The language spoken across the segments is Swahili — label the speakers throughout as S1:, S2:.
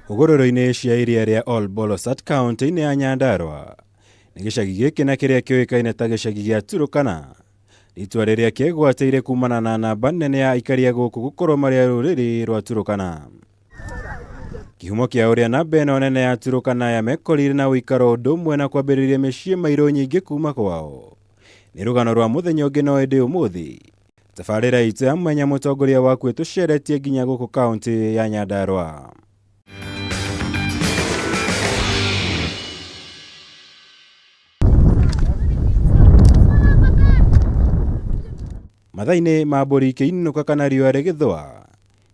S1: Hũgũrũrũ-inĩ cia iria rĩa Ol Bolosat kaunti-ini ya Nyandarua nĩ gĩcagi gĩkĩ na kĩrĩa kĩoĩkaine ta gĩcagi gĩa Turkana, ritwa rĩrĩa kĩegwatĩire kumana na namba nene ya aikaria gũkũ gũkorwo marĩ a rũrĩrĩ rwa Turkana. Kĩhumo kĩa ũrĩa namba ĩno nene ya Turkana yamekorire na ũikaro ũndũ ũmwe na kwambĩrĩria mĩciĩ mairũ nyingĩ kuma kwao nĩ rũgano rwa mũthenya ũngĩ no ĩndĩ ũmũthĩ. Tabarira itu ya Menya Mutongoria waku ĩtũceretie nginya gũkũ kaunti ya Nyandarua. Mathainĩ ma mbũri ikĩinũka kana riũa rĩgĩthũa,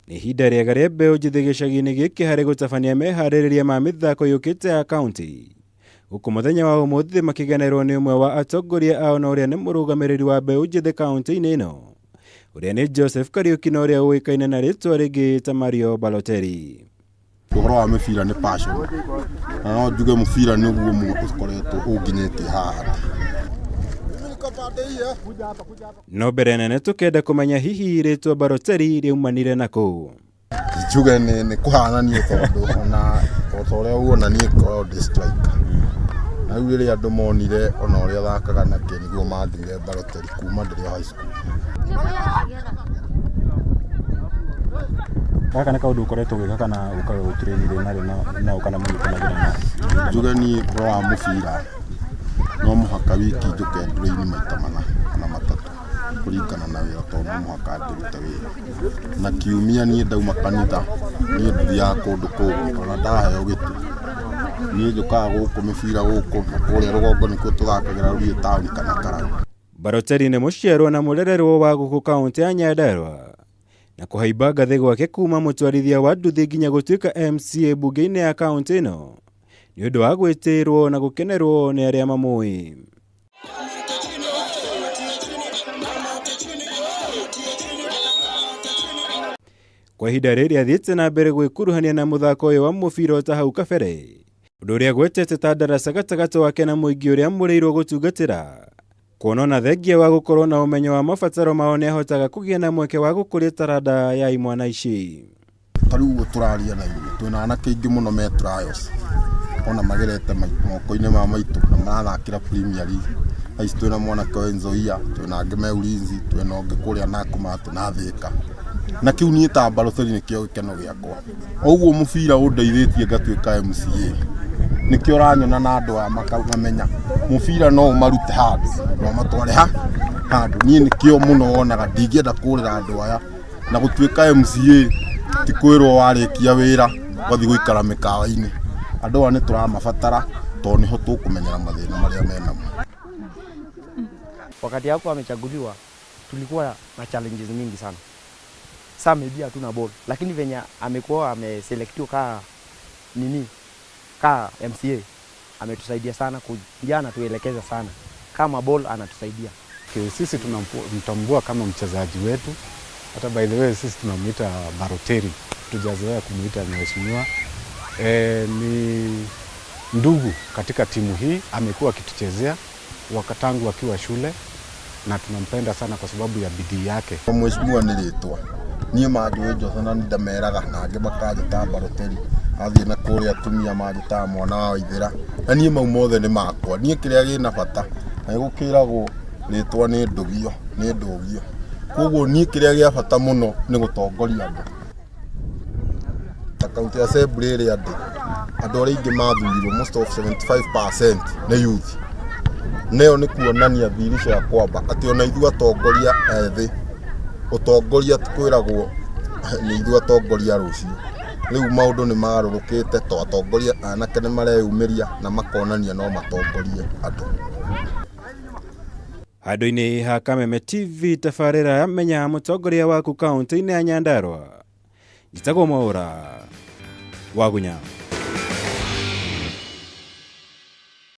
S1: nĩ ihinda rĩega rĩa mbeũ njĩthĩ gĩcagi-inĩ gĩkĩ harĩ gũtabania meharĩrĩria ma mĩthako yũkĩte ya kaunti. Gũkũ mũthenya wa ũmũthĩ makĩgenerwo nĩ ũmwe wa atongoria ao na ũrĩa nĩ mũrũgamĩrĩri wa mbeũ njĩthĩ kaunti-inĩ ĩno, ũrĩa nĩ Joseph Kariuki na ũrĩa uikaine na ritwa ringi ta Kariuki Balotelli.
S2: Ũhoro wa mubira nĩ passion. Na no njuge mubira nĩ guo mũkoretwo ũnginyĩtie haha.
S1: No mbere nene tũkenda kũmenya hihi ritwa Balotelli rĩumanire na kũ.
S2: Njuge nĩ kũhanania tondũ ona ũrĩa uona niĩ korwo ndĩ striker. Na rĩu rĩrĩa andũ monire ona ũrĩa thakaga nake nĩguo mathire Balotelli kuma ndĩrĩ high school.
S1: Gaka nĩ kaũndũ ũkoretwo ũgĩka kana ũkagũtirĩire na kana mũnyitanagĩra na?
S2: Njuge niĩ ũhoro wa mũbira no mũhaka wiki njũke Rurii maita mana kana matatũ kũringana na wĩra tondũ no mũhaka ndĩrute wĩra. Na kiumia niĩ ndauma kanitha niĩ ndithiaga kũndũ kũngĩ ona ndaheo gĩtu. Niĩ njũkaga gũkũ mĩbira gũkũ na kũrĩa rũgongo nĩkuo tũthakagĩra Rurii taũni kana Karau.
S1: Balotelli nĩ mũciarwo na mũrererwo wa gũkũ kaunti ya Nyandarua na kũhaimba ngathĩ gwake kuma mũtwarithia wa nduthi nginya gũtuĩka MCA bunge-inĩ ya kaunti ĩno nĩ ũndũ wa gwĩtĩrwo na gũkenerwo nĩ arĩa mamũĩ. Kwa ihinda rĩrĩa athiĩte na mbere gwĩkuruhania na mũthako ũyũ wa mũbira ta hau kabere, ũndũ ũrĩa gwetete ta ndaraca gatagatĩ wake na mũingĩ ũrĩa mũrĩirwo gũtungatĩra. Kuona na thengia wa gũkorwo na ũmenyo wa mabataro mao nĩ ahotaga kũgĩa na mweke wa gũkũria taranda ya imwana ici.
S2: Tarĩu tũraria na inyuĩ twĩna anake aingĩ mũno me trials ona magerete moko-inĩ ma maitũ na marathakĩra Premier League. Aici twĩna mwanake wa Nzoia, twĩna angĩ me Ulinzi, twĩna ũngĩ kũrĩa Nakumatt na Thika. Na kĩu niĩ ta Balotelli nĩkĩo gĩkeno gĩakwa. Ũguo mũbira ũndeithĩtie ngatuĩka MCA. Nĩkĩo ũranyona na andũ aya makamenya mũbira no ũmarute handũ no matware handũ. Niĩ nĩkĩo mũno wonaga ndingĩenda kũrĩra andũ aya na gũtuĩka MCA ti kwĩrwo warĩkia wĩra ũgathiĩ gũikara mĩkawa-inĩ. Andũ aya nĩ tũramabatara tondũ nĩho tũkũmenyera mathĩna marĩa menamo.
S3: Wakati hapo amechaguliwa tulikuwa na challenges mingi sana. Sasa maybe hatuna ball, lakini venye amekuwa ameselectiwa ka MCA ametusaidia sana kujana tuelekeza sana. Kama ball anatusaidia.
S4: Sisi tunamtambua kama mchezaji wetu. Hata by the way sisi tunamuita Balotelli. Tujazoea kumuita mheshimiwa. Ni ndugu katika timu hii, amekuwa akituchezea wakatangu akiwa shule na tunampenda sana kwa sababu ya bidii yake.
S2: Mheshimiwa nĩ ritwa. Niĩ manjũĩ Joseph na ndameraga na angĩ makanjĩta Balotelli. Athiĩ na kũrĩa atumia manjĩta mwana wa Waithĩra. Na niĩ mau mothe nĩ makwa. Niĩ kĩrĩa gĩna bata na gũkĩragwo ritwa nĩ ndũgio. Koguo niĩ kĩrĩa gĩa bata mũno nĩ gũtongoria andũ. County Assembly ĩrĩa andũ arĩa aingĩ mathurirwo most of 75% nĩ youth. Neo nĩ kuonania thiri cia kwamba atĩ ona ithuĩ atongoria ethĩ ũtongoria twĩragwo nĩ ithuĩ atongoria rũciũ. Rĩu maũndũ nĩ marũrũkĩte to atongoria anake nĩ mareyumĩria na makonania no matongorie andũ.
S1: Handũ-inĩ ha Kameme TV tabarĩra ya Menya Mutongoria waku kaunti-inĩ ya Nyandarua. Njĩtagwo Mwaura wa Gunya.